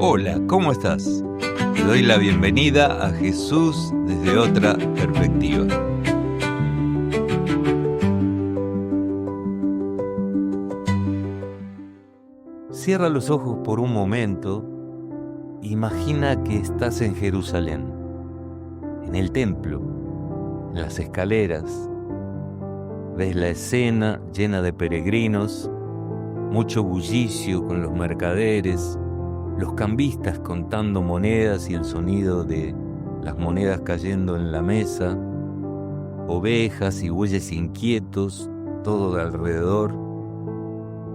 Hola, ¿cómo estás? Te doy la bienvenida a Jesús desde otra perspectiva. Cierra los ojos por un momento. Imagina que estás en Jerusalén, en el templo, en las escaleras. Ves la escena llena de peregrinos, mucho bullicio con los mercaderes, los cambistas contando monedas y el sonido de las monedas cayendo en la mesa, ovejas y bueyes inquietos, todo de alrededor,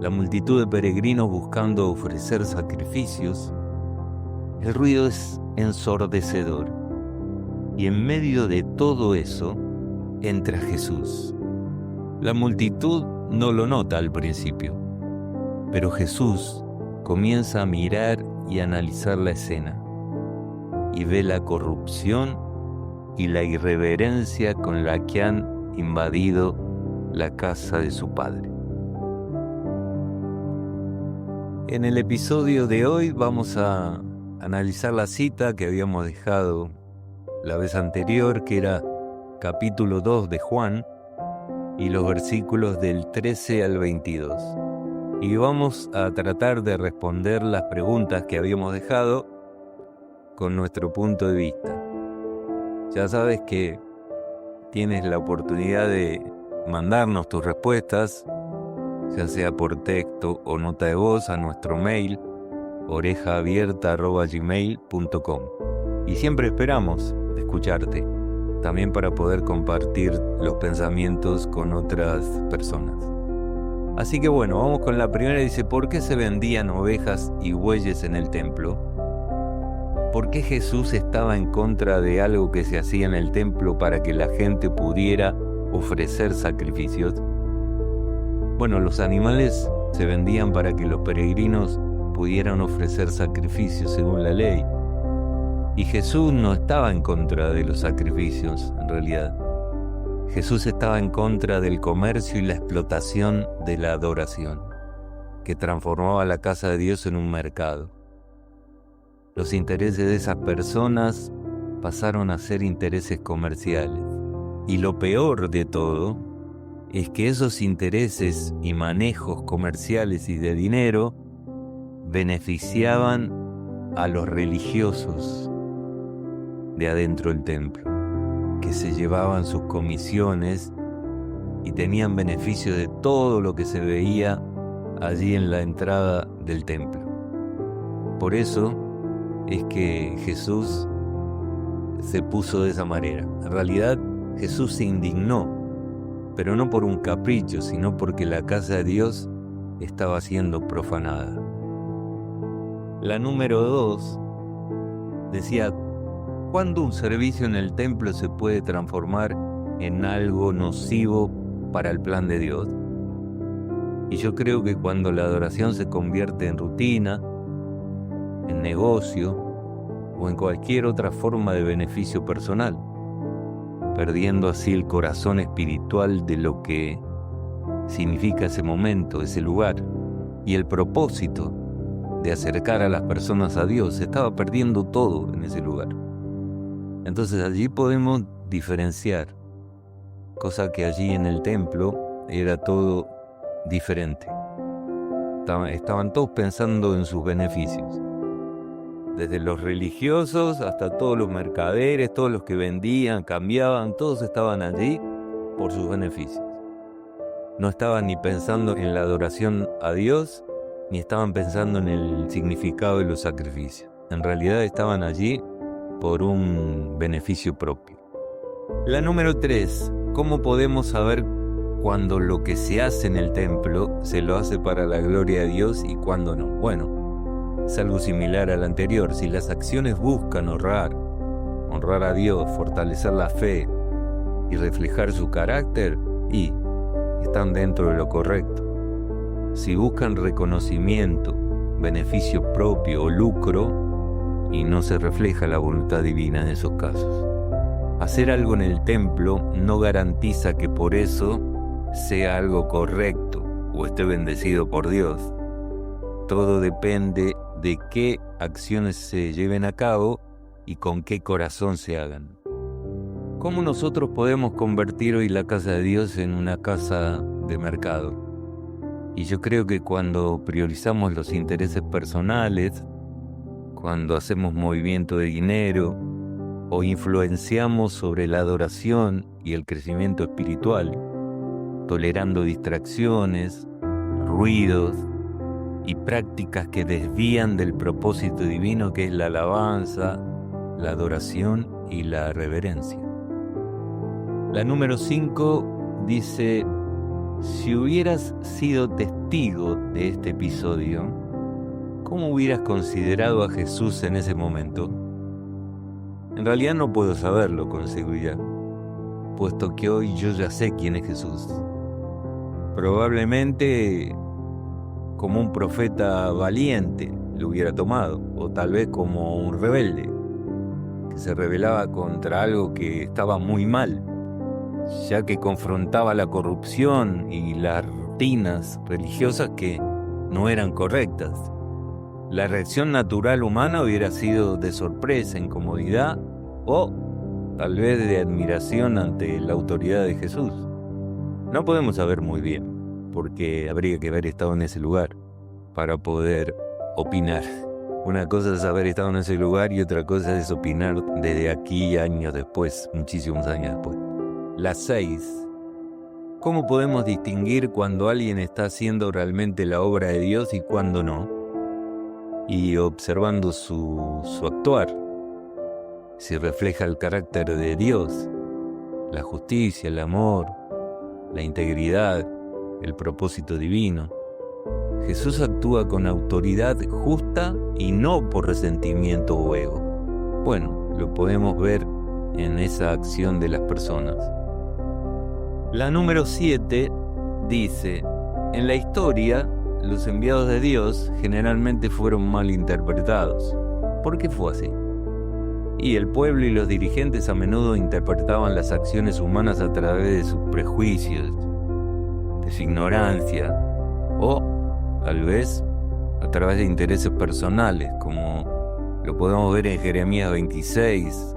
la multitud de peregrinos buscando ofrecer sacrificios. El ruido es ensordecedor y en medio de todo eso entra Jesús. La multitud no lo nota al principio, pero Jesús comienza a mirar y analizar la escena y ve la corrupción y la irreverencia con la que han invadido la casa de su padre. En el episodio de hoy vamos a analizar la cita que habíamos dejado la vez anterior, que era capítulo 2 de Juan y los versículos del 13 al 22. Y vamos a tratar de responder las preguntas que habíamos dejado con nuestro punto de vista. Ya sabes que tienes la oportunidad de mandarnos tus respuestas, ya sea por texto o nota de voz, a nuestro mail orejaabierta@gmail.com. Y siempre esperamos escucharte, también para poder compartir los pensamientos con otras personas. Así que bueno, vamos con la primera. Dice, ¿por qué se vendían ovejas y bueyes en el templo? ¿Por qué Jesús estaba en contra de algo que se hacía en el templo para que la gente pudiera ofrecer sacrificios? Bueno, los animales se vendían para que los peregrinos pudieran ofrecer sacrificios según la ley. Y Jesús no estaba en contra de los sacrificios, en realidad. Jesús estaba en contra del comercio y la explotación de la adoración, que transformaba la casa de Dios en un mercado. Los intereses de esas personas pasaron a ser intereses comerciales. Y lo peor de todo es que esos intereses y manejos comerciales y de dinero beneficiaban a los religiosos de adentro del templo, que se llevaban sus comisiones y tenían beneficio de todo lo que se veía allí en la entrada del templo. Por eso es que Jesús se puso de esa manera. En realidad, Jesús se indignó, pero no por un capricho, sino porque la casa de Dios estaba siendo profanada. La número 2 decía, ¿cuándo un servicio en el templo se puede transformar en algo nocivo para el plan de Dios? Y yo creo que cuando la adoración se convierte en rutina, en negocio o en cualquier otra forma de beneficio personal, perdiendo así el corazón espiritual de lo que significa ese momento, ese lugar, y el propósito de acercar a las personas a Dios. Se estaba perdiendo todo en ese lugar. Entonces allí podemos diferenciar, cosa que allí en el templo era todo diferente. Estaban todos pensando en sus beneficios, desde los religiosos hasta todos los mercaderes, todos los que vendían, cambiaban, todos estaban allí por sus beneficios. No estaban ni pensando en la adoración a Dios, ni estaban pensando en el significado de los sacrificios. En realidad estaban allí por un beneficio propio. La número 3, ¿cómo podemos saber cuando lo que se hace en el templo se lo hace para la gloria de Dios y cuando no? Bueno, es algo similar al anterior. Si las acciones buscan honrar a Dios, fortalecer la fe y reflejar su carácter, y están dentro de lo correcto. Si buscan reconocimiento, beneficio propio o lucro, y no se refleja la voluntad divina en esos casos. Hacer algo en el templo no garantiza que por eso sea algo correcto o esté bendecido por Dios. Todo depende de qué acciones se lleven a cabo y con qué corazón se hagan. ¿Cómo nosotros podemos convertir hoy la casa de Dios en una casa de mercado? Y yo creo que cuando priorizamos los intereses personales, cuando hacemos movimiento de dinero o influenciamos sobre la adoración y el crecimiento espiritual, tolerando distracciones, ruidos y prácticas que desvían del propósito divino que es la alabanza, la adoración y la reverencia. La número 5 dice: si hubieras sido testigo de este episodio, ¿cómo hubieras considerado a Jesús en ese momento? En realidad no puedo saberlo con seguridad, puesto que hoy yo ya sé quién es Jesús. Probablemente como un profeta valiente lo hubiera tomado, o tal vez como un rebelde que se rebelaba contra algo que estaba muy mal, ya que confrontaba la corrupción y las rutinas religiosas que no eran correctas. La reacción natural humana hubiera sido de sorpresa, incomodidad o tal vez de admiración ante la autoridad de Jesús. No podemos saber muy bien, porque habría que haber estado en ese lugar para poder opinar. Una cosa es haber estado en ese lugar y otra cosa es opinar desde aquí años después, muchísimos años después. La 6. ¿Cómo podemos distinguir cuando alguien está haciendo realmente la obra de Dios y cuando no? Y observando su actuar, si refleja el carácter de Dios, la justicia, el amor, la integridad, el propósito divino. Jesús actúa con autoridad justa y no por resentimiento o ego. Bueno, lo podemos ver en esa acción de las personas. La número 7 dice: en la historia, los enviados de Dios generalmente fueron mal interpretados. ¿Por qué fue así? Y el pueblo y los dirigentes a menudo interpretaban las acciones humanas a través de sus prejuicios, de su ignorancia, o tal vez a través de intereses personales, como lo podemos ver en Jeremías 26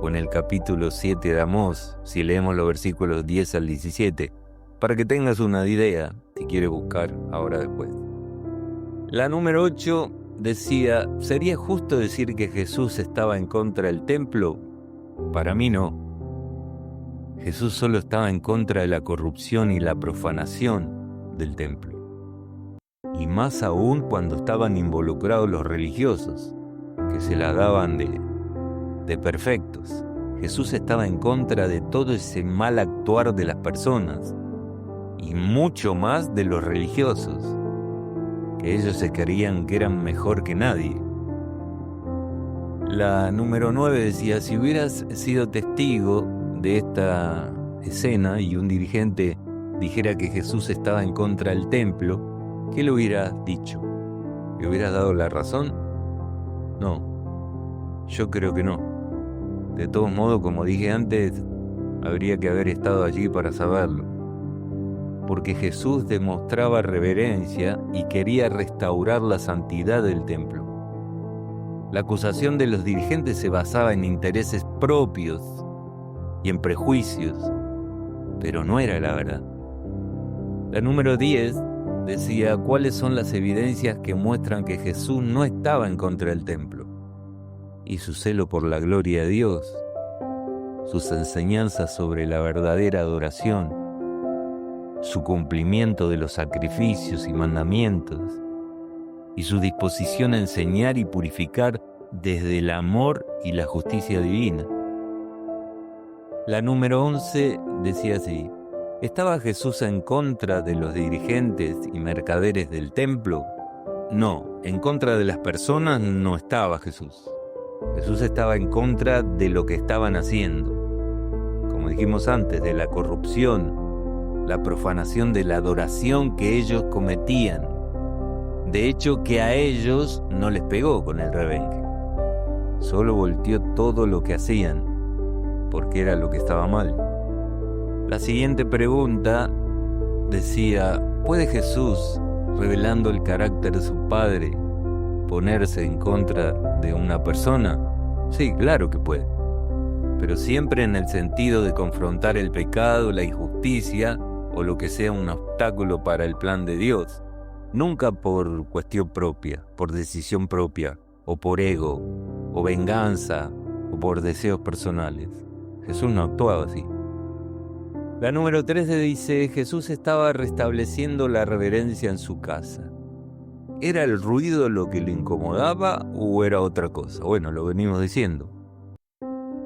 o en el capítulo 7 de Amós, si leemos los versículos 10 al 17, para que tengas una idea, si quieres buscar ahora después. La número 8 decía: ¿sería justo decir que Jesús estaba en contra del templo? Para mí no. Jesús solo estaba en contra de la corrupción y la profanación del templo. Y más aún cuando estaban involucrados los religiosos, que se la daban de perfectos. Jesús estaba en contra de todo ese mal actuar de las personas, y mucho más de los religiosos, que ellos se creían que eran mejor que nadie. La número 9 decía: si hubieras sido testigo de esta escena y un dirigente dijera que Jesús estaba en contra del templo, ¿qué le hubieras dicho? ¿Le hubieras dado la razón? No, yo creo que no. De todos modos, como dije antes, habría que haber estado allí para saberlo, porque Jesús demostraba reverencia y quería restaurar la santidad del templo. La acusación de los dirigentes se basaba en intereses propios y en prejuicios, pero no era la verdad. La número 10 decía: ¿cuáles son las evidencias que muestran que Jesús no estaba en contra del templo? Y su celo por la gloria de Dios, sus enseñanzas sobre la verdadera adoración, su cumplimiento de los sacrificios y mandamientos, y su disposición a enseñar y purificar desde el amor y la justicia divina. La número 11 decía así: ¿estaba Jesús en contra de los dirigentes y mercaderes del templo? No, en contra de las personas no estaba Jesús. Jesús estaba en contra de lo que estaban haciendo. Como dijimos antes, de la corrupción, la profanación de la adoración que ellos cometían. De hecho, que a ellos no les pegó con el rebenque. Solo volteó todo lo que hacían, porque era lo que estaba mal. La siguiente pregunta decía: ¿puede Jesús, revelando el carácter de su Padre, ponerse en contra de una persona? Sí, claro que puede. Pero siempre en el sentido de confrontar el pecado, la injusticia o lo que sea un obstáculo para el plan de Dios. Nunca por cuestión propia, por decisión propia, o por ego, o venganza, o por deseos personales. Jesús no actuaba así. La número 13 dice, Jesús estaba restableciendo la reverencia en su casa. ¿Era el ruido lo que lo incomodaba o era otra cosa? Bueno, lo venimos diciendo.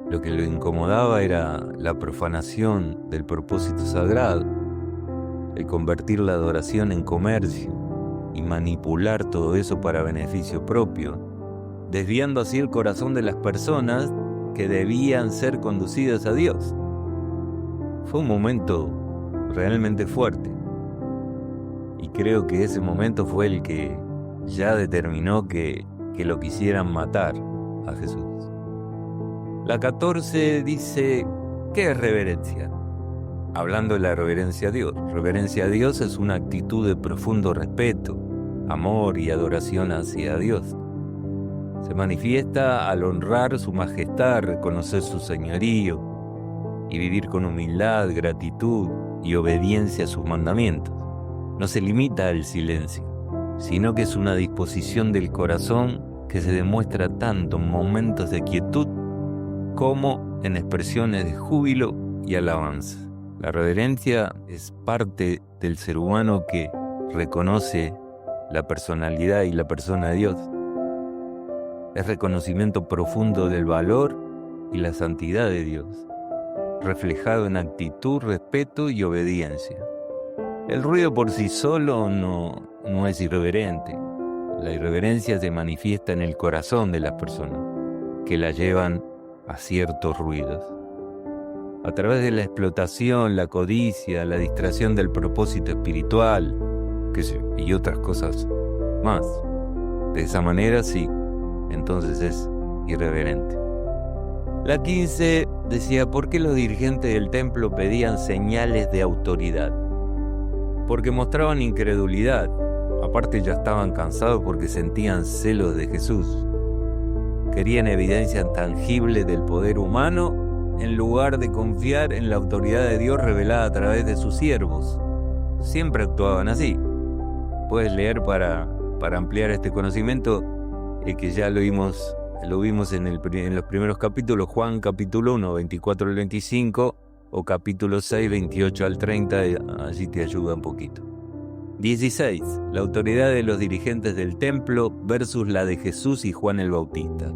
Lo que lo incomodaba era la profanación del propósito sagrado, el convertir la adoración en comercio y manipular todo eso para beneficio propio, desviando así el corazón de las personas que debían ser conducidas a Dios. Fue un momento realmente fuerte y creo que ese momento fue el que ya determinó que lo quisieran matar a Jesús. La 14 dice, ¿qué es reverencia? Hablando de la reverencia a Dios. Reverencia a Dios es una actitud de profundo respeto, amor y adoración hacia Dios. Se manifiesta al honrar su majestad, reconocer su señorío y vivir con humildad, gratitud y obediencia a sus mandamientos. No se limita al silencio, sino que es una disposición del corazón que se demuestra tanto en momentos de quietud como en expresiones de júbilo y alabanza. La reverencia es parte del ser humano que reconoce la personalidad y la persona de Dios. Es reconocimiento profundo del valor y la santidad de Dios, reflejado en actitud, respeto y obediencia. El ruido por sí solo no es irreverente. La irreverencia se manifiesta en el corazón de las personas, que la llevan a ciertos ruidos. A través de la explotación, la codicia, la distracción del propósito espiritual, y otras cosas más. De esa manera sí, entonces es irreverente. La 15 decía, ¿por qué los dirigentes del templo pedían señales de autoridad? Porque mostraban incredulidad. Aparte ya estaban cansados porque sentían celos de Jesús. Querían evidencia tangible del poder humano en lugar de confiar en la autoridad de Dios revelada a través de sus siervos. Siempre actuaban así. Puedes leer para ampliar este conocimiento, que ya lo vimos en los primeros capítulos, Juan capítulo 1, 24 al 25, o capítulo 6, 28 al 30, allí te ayuda un poquito. 16. La autoridad de los dirigentes del templo versus la de Jesús y Juan el Bautista.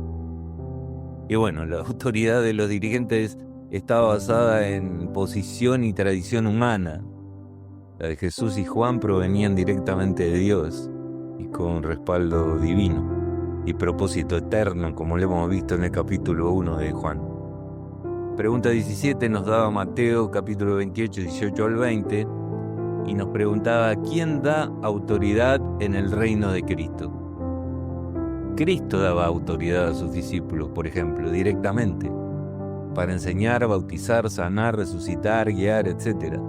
Y bueno, la autoridad de los dirigentes estaba basada en posición y tradición humana. La de Jesús y Juan provenían directamente de Dios y con respaldo divino y propósito eterno, como lo hemos visto en el capítulo 1 de Juan. Pregunta 17 nos daba Mateo capítulo 28, 18 al 20 y nos preguntaba, ¿quién da autoridad en el reino de Cristo? Cristo daba autoridad a sus discípulos, por ejemplo, directamente, para enseñar, bautizar, sanar, resucitar, guiar, etc.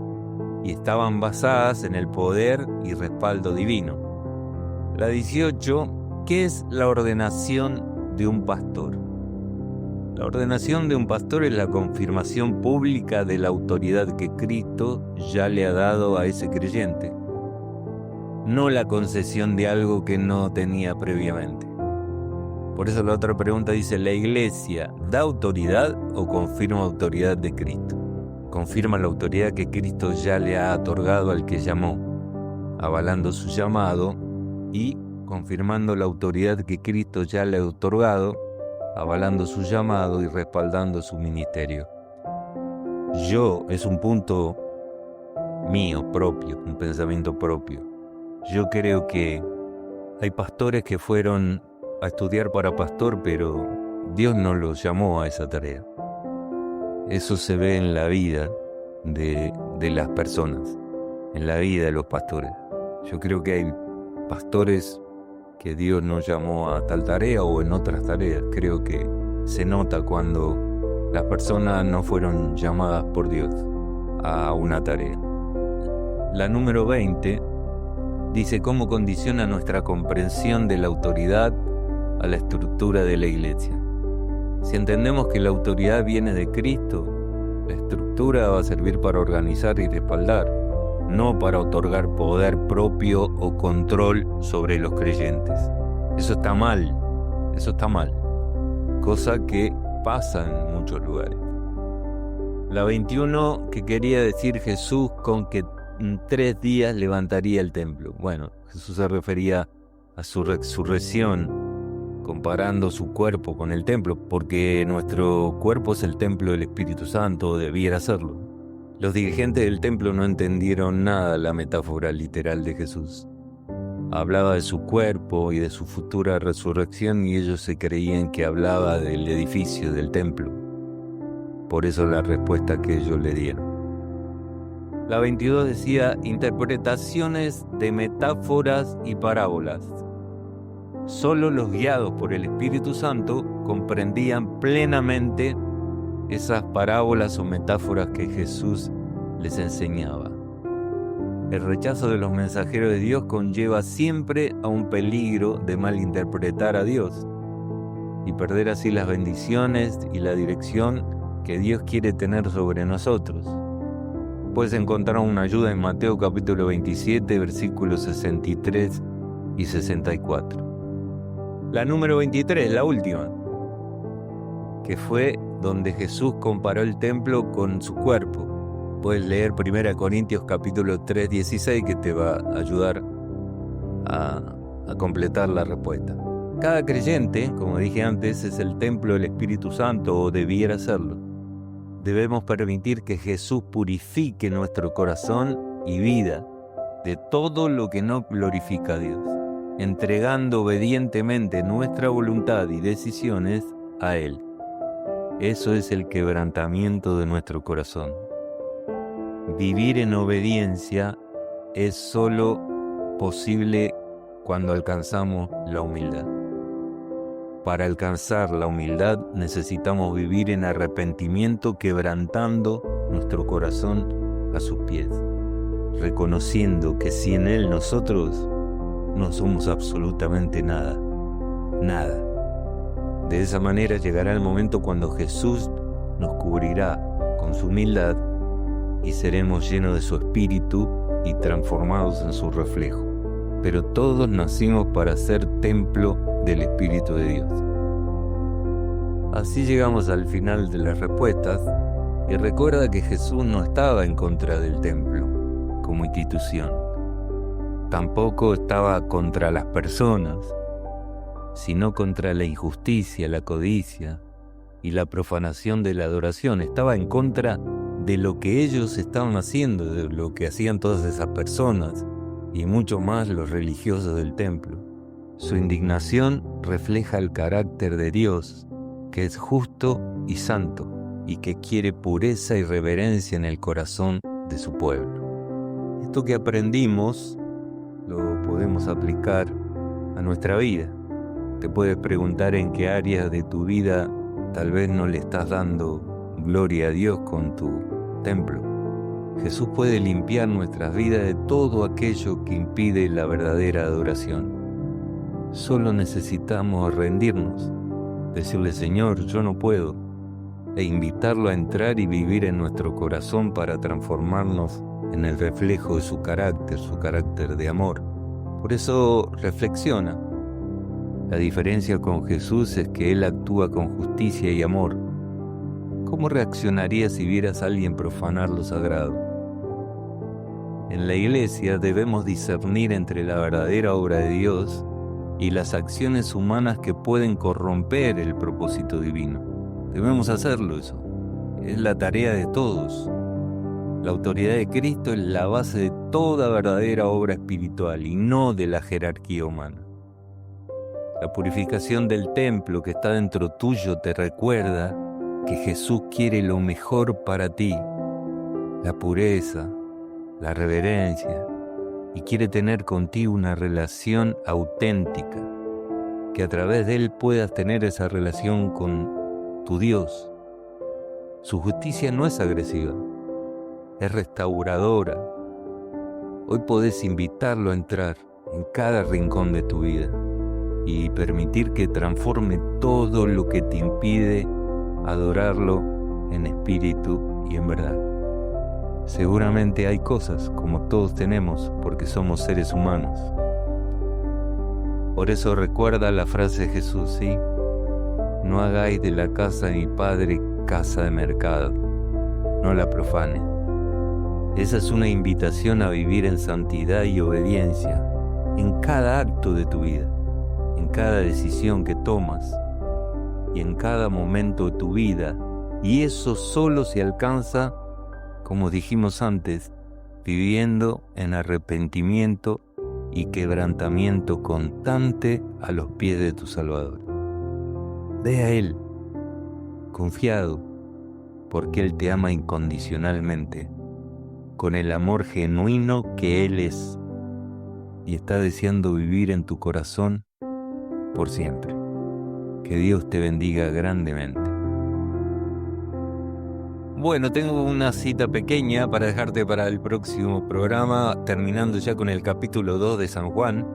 Y estaban basadas en el poder y respaldo divino. La 18, ¿qué es la ordenación de un pastor? La ordenación de un pastor es la confirmación pública de la autoridad que Cristo ya le ha dado a ese creyente, no la concesión de algo que no tenía previamente. Por eso la otra pregunta dice, ¿la iglesia da autoridad o confirma autoridad de Cristo? Confirma la autoridad que Cristo ya le ha otorgado al que llamó, avalando su llamado, y confirmando la autoridad que Cristo ya le ha otorgado, avalando su llamado y respaldando su ministerio. Yo es un punto mío propio, un pensamiento propio. Yo creo que hay pastores que fueron a estudiar para pastor, pero Dios no los llamó a esa tarea. Eso se ve en la vida de las personas, en la vida de los pastores. Yo creo que hay pastores que Dios no llamó a tal tarea o en otras tareas. Creo que se nota cuando las personas no fueron llamadas por Dios a una tarea. La número 20 dice cómo condiciona nuestra comprensión de la autoridad a la estructura de la iglesia. Si entendemos que la autoridad viene de Cristo, la estructura va a servir para organizar y respaldar, no para otorgar poder propio o control sobre los creyentes. Eso está mal, cosa que pasa en muchos lugares. La 21 que quería decir Jesús con que en 3 días levantaría el templo. Bueno, Jesús se refería a su resurrección, comparando su cuerpo con el templo, porque nuestro cuerpo es el templo del Espíritu Santo, o debiera serlo. Los dirigentes del templo no entendieron nada la metáfora literal de Jesús. Hablaba de su cuerpo y de su futura resurrección y ellos se creían que hablaba del edificio del templo. Por eso la respuesta que ellos le dieron. La 22 decía interpretaciones de metáforas y parábolas. Solo los guiados por el Espíritu Santo comprendían plenamente esas parábolas o metáforas que Jesús les enseñaba. El rechazo de los mensajeros de Dios conlleva siempre a un peligro de malinterpretar a Dios y perder así las bendiciones y la dirección que Dios quiere tener sobre nosotros. Puedes encontrar una ayuda en Mateo capítulo 27, versículos 63 y 64. La número 23, la última, que fue donde Jesús comparó el templo con su cuerpo. Puedes leer 1 Corintios capítulo 3, 16, que te va a ayudar a completar la respuesta. Cada creyente, como dije antes, es el templo del Espíritu Santo, o debiera serlo. Debemos permitir que Jesús purifique nuestro corazón y vida de todo lo que no glorifica a Dios, entregando obedientemente nuestra voluntad y decisiones a Él. Eso es el quebrantamiento de nuestro corazón. Vivir en obediencia es solo posible cuando alcanzamos la humildad. Para alcanzar la humildad necesitamos vivir en arrepentimiento, quebrantando nuestro corazón a sus pies, reconociendo que sin Él nosotros no somos absolutamente nada. De esa manera llegará el momento cuando Jesús nos cubrirá con su humildad y seremos llenos de su espíritu y transformados en su reflejo. Pero todos nacimos para ser templo del Espíritu de Dios. Así llegamos al final de las respuestas y recuerda que Jesús no estaba en contra del templo como institución. Tampoco estaba contra las personas, sino contra la injusticia, la codicia y la profanación de la adoración. Estaba en contra de lo que ellos estaban haciendo, de lo que hacían todas esas personas y mucho más los religiosos del templo. Su indignación refleja el carácter de Dios, que es justo y santo y que quiere pureza y reverencia en el corazón de su pueblo. Esto que aprendimos lo podemos aplicar a nuestra vida. Te puedes preguntar en qué áreas de tu vida tal vez no le estás dando gloria a Dios con tu templo. Jesús puede limpiar nuestras vidas de todo aquello que impide la verdadera adoración. Solo necesitamos rendirnos, decirle: Señor, yo no puedo, e invitarlo a entrar y vivir en nuestro corazón para transformarnos en el reflejo de su carácter de amor. Por eso reflexiona. La diferencia con Jesús es que Él actúa con justicia y amor. ¿Cómo reaccionarías si vieras a alguien profanar lo sagrado? En la iglesia debemos discernir entre la verdadera obra de Dios y las acciones humanas que pueden corromper el propósito divino. Debemos hacerlo eso. Es la tarea de todos. La autoridad de Cristo es la base de toda verdadera obra espiritual y no de la jerarquía humana. La purificación del templo que está dentro tuyo te recuerda que Jesús quiere lo mejor para ti, la pureza, la reverencia, y quiere tener contigo una relación auténtica, que a través de Él puedas tener esa relación con tu Dios. Su justicia no es agresiva, es restauradora. Hoy podés invitarlo a entrar en cada rincón de tu vida. y permitir que transforme todo lo que te impide adorarlo en espíritu y en verdad. Seguramente hay cosas, como todos tenemos, porque somos seres humanos. Por eso recuerda la frase de Jesús, ¿sí? No hagáis de la casa de mi Padre casa de mercado, no la profanes. Esa es una invitación a vivir en santidad y obediencia en cada acto de tu vida, en cada decisión que tomas y en cada momento de tu vida. Y eso solo se alcanza, como dijimos antes, viviendo en arrepentimiento y quebrantamiento constante a los pies de tu Salvador. Ve a Él, confiado, porque Él te ama incondicionalmente, con el amor genuino que Él es, y está deseando vivir en tu corazón por siempre. Que Dios te bendiga grandemente. Bueno, tengo una cita pequeña para dejarte para el próximo programa, terminando ya con el capítulo 2 de San Juan.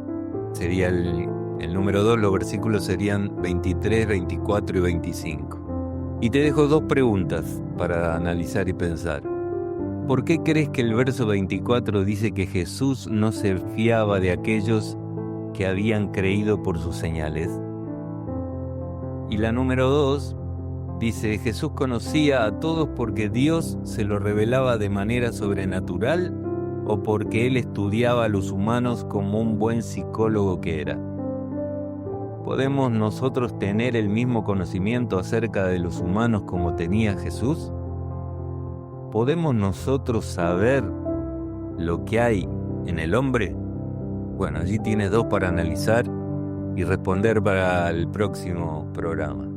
Sería el número 2, los versículos serían 23, 24 y 25. Y te dejo 2 preguntas para analizar y pensar. ¿Por qué crees que el verso 24 dice que Jesús no se fiaba de aquellos que habían creído por sus señales? Y la número 2 dice, Jesús conocía a todos porque Dios se lo revelaba de manera sobrenatural o porque Él estudiaba a los humanos como un buen psicólogo que era. ¿Podemos nosotros tener el mismo conocimiento acerca de los humanos como tenía Jesús? ¿Podemos nosotros saber lo que hay en el hombre? Bueno, allí tienes 2 para analizar y responder para el próximo programa.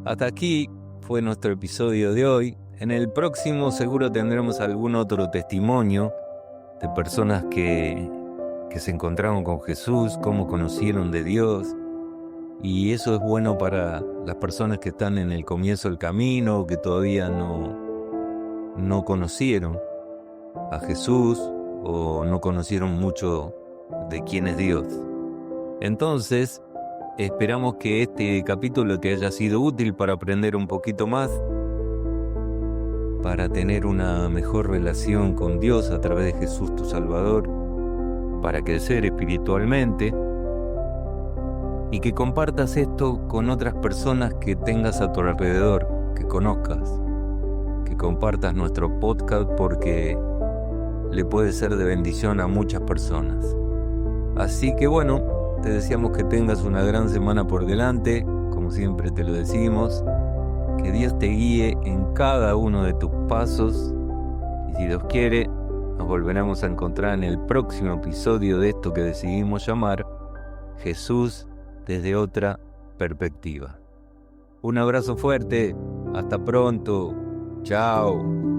Hasta aquí fue nuestro episodio de hoy. En el próximo seguro tendremos algún otro testimonio de personas que se encontraron con Jesús, cómo conocieron de Dios. Y eso es bueno para las personas que están en el comienzo del camino, que todavía no conocieron a Jesús o no conocieron mucho de quién es Dios. Entonces, esperamos que este capítulo te haya sido útil para aprender un poquito más, para tener una mejor relación con Dios a través de Jesús tu Salvador, para crecer espiritualmente y que compartas esto con otras personas que tengas a tu alrededor, que conozcas, que compartas nuestro podcast porque le puede ser de bendición a muchas personas. Así que bueno, te deseamos que tengas una gran semana por delante, como siempre te lo decimos, que Dios te guíe en cada uno de tus pasos y si Dios quiere, nos volveremos a encontrar en el próximo episodio de esto que decidimos llamar Jesús desde otra perspectiva. Un abrazo fuerte, hasta pronto, chao.